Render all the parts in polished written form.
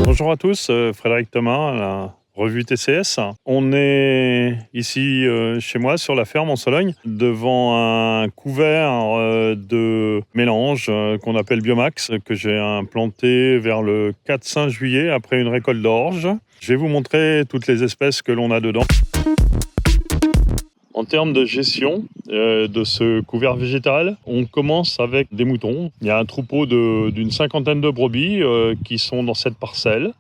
Bonjour à tous, Frédéric Thomas, la revue TCS. On est ici chez moi sur la ferme en Sologne devant un couvert de mélange qu'on appelle Biomax que j'ai implanté vers le 4-5 juillet après une récolte d'orge. Je vais vous montrer toutes les espèces que l'on a dedans. En termes de gestion de ce couvert végétal, on commence avec des moutons. Il y a un troupeau d'une cinquantaine de brebis qui sont dans cette parcelle.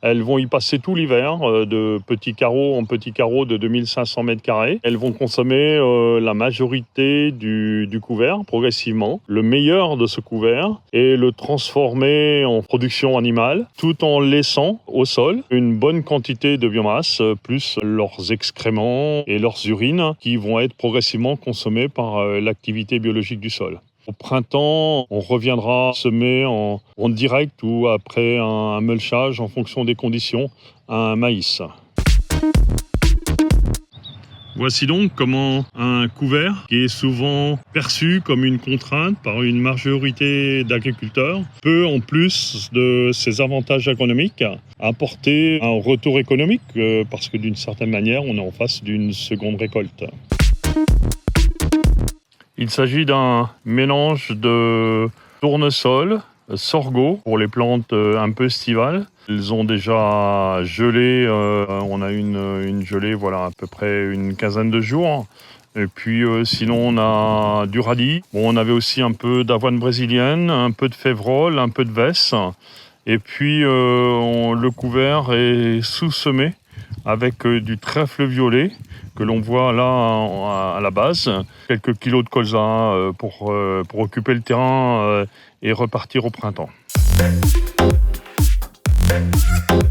Elles vont y passer tout l'hiver, de petits carreaux en petits carreaux de 2500 m². Elles vont consommer la majorité du couvert progressivement. Le meilleur de ce couvert est le transformer en production animale, tout en laissant au sol une bonne quantité de biomasse, plus leurs excréments et leurs urines qui vont être progressivement consommés par l'activité biologique du sol. Au printemps, on reviendra semer en direct ou après un mulchage en fonction des conditions, un maïs. Voici donc comment un couvert, qui est souvent perçu comme une contrainte par une majorité d'agriculteurs, peut, en plus de ses avantages agronomiques, apporter un retour économique, parce que d'une certaine manière, on est en face d'une seconde récolte. Il s'agit d'un mélange de tournesol, sorgho pour les plantes un peu estivales. Ils ont déjà gelé, on a une gelée à peu près une quinzaine de jours. Et puis sinon on a du radis. On avait aussi un peu d'avoine brésilienne, un peu de févrole, un peu de vesse. Et puis le couvert est sous-semé avec du trèfle violet que l'on voit là à la base. Quelques kilos de colza pour occuper le terrain et repartir au printemps.